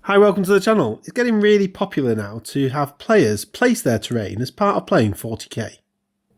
Hi, welcome to the channel. It's getting really popular now to have players place their terrain as part of playing 40k.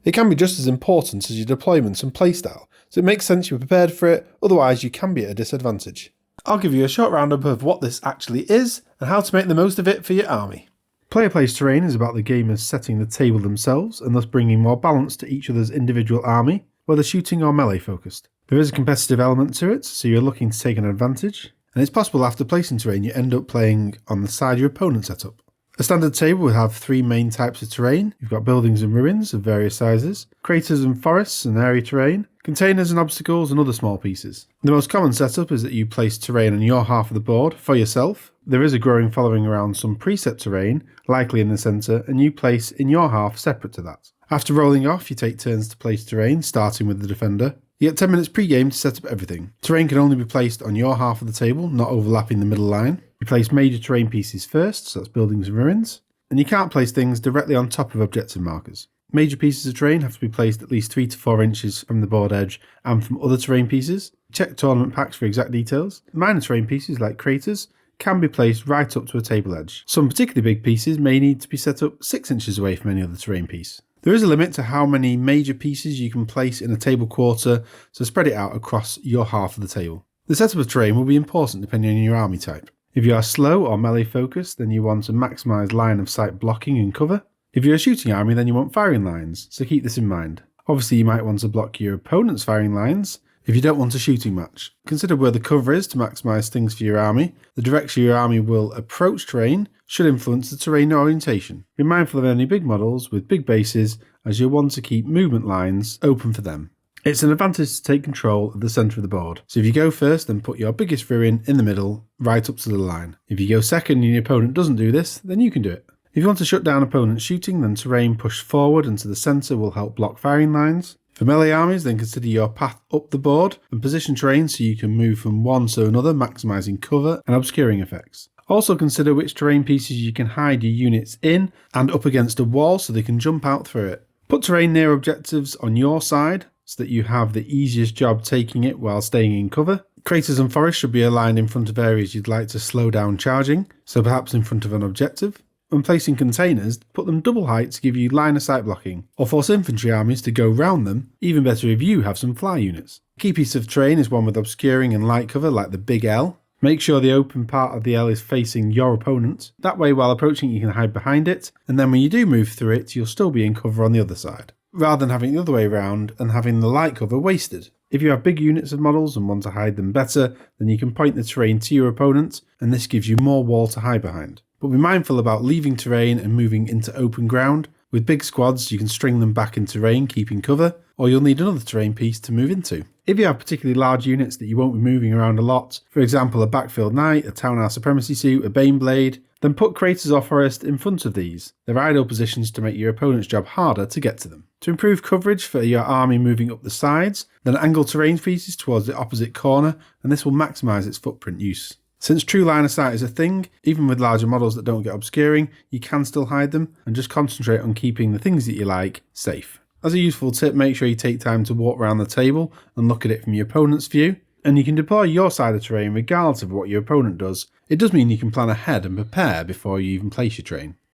It can be just as important as your deployments and playstyle, so it makes sense you're prepared for it, otherwise you can be at a disadvantage. I'll give you a short roundup of what this actually is and how to make the most of it for your army. Player place terrain is about the gamers setting the table themselves and thus bringing more balance to each other's individual army, whether shooting or melee focused. There is a competitive element to it, so you're looking to take an advantage. And it's possible after placing terrain you end up playing on the side your opponent set up. A standard table will have three main types of terrain. You've got buildings and ruins of various sizes, craters and forests and area terrain, containers and obstacles and other small pieces. The most common setup is that you place terrain on your half of the board for yourself. There is a growing following around some preset terrain, likely in the centre, and you place in your half separate to that. After rolling off, you take turns to place terrain, starting with the defender. You get 10 minutes pre-game to set up everything. Terrain can only be placed on your half of the table, not overlapping the middle line. You place major terrain pieces first, so that's buildings and ruins. And you can't place things directly on top of objective markers. Major pieces of terrain have to be placed at least 3 to 4 inches from the board edge and from other terrain pieces. Check tournament packs for exact details. Minor terrain pieces like craters can be placed right up to a table edge. Some particularly big pieces may need to be set up 6 inches away from any other terrain piece. There is a limit to how many major pieces you can place in a table quarter, so spread it out across your half of the table. The setup of terrain will be important depending on your army type. If you are slow or melee focused, then you want to maximise line of sight blocking and cover. If you're a shooting army, then you want firing lines, so keep this in mind. Obviously you might want to block your opponent's firing lines if you don't want a shooting match. Consider where the cover is to maximise things for your army. The direction your army will approach terrain should influence the terrain orientation. Be mindful of any big models with big bases, as you'll want to keep movement lines open for them. It's an advantage to take control of the centre of the board. So if you go first, then put your biggest ruin in the middle, right up to the line. If you go second and your opponent doesn't do this, then you can do it. If you want to shut down opponent's shooting, then terrain pushed forward and to the centre will help block firing lines. For melee armies, then consider your path up the board and position terrain so you can move from one to another, maximising cover and obscuring effects. Also consider which terrain pieces you can hide your units in and up against a wall so they can jump out through it. Put terrain near objectives on your side so that you have the easiest job taking it while staying in cover. Craters and forests should be aligned in front of areas you'd like to slow down charging, so perhaps in front of an objective. When placing containers, put them double height to give you line of sight blocking, or force infantry armies to go round them, even better if you have some fly units. Key piece of terrain is one with obscuring and light cover like the big L. Make sure the open part of the L is facing your opponent. That way while approaching you can hide behind it, and then when you do move through it you'll still be in cover on the other side, rather than having the other way around and having the light cover wasted. If you have big units of models and want to hide them better, then you can point the terrain to your opponent, and this gives you more wall to hide behind. But be mindful about leaving terrain and moving into open ground. With big squads, you can string them back in terrain, keeping cover, or you'll need another terrain piece to move into. If you have particularly large units that you won't be moving around a lot, for example a backfield knight, a townhouse supremacy suit, a baneblade, then put craters or forest in front of these. They're ideal positions to make your opponent's job harder to get to them. To improve coverage for your army moving up the sides, then angle terrain pieces towards the opposite corner, and this will maximise its footprint use. Since true line of sight is a thing, even with larger models that don't get obscuring, you can still hide them and just concentrate on keeping the things that you like safe. As a useful tip, make sure you take time to walk around the table and look at it from your opponent's view, and you can deploy your side of terrain regardless of what your opponent does. It does mean you can plan ahead and prepare before you even place your terrain.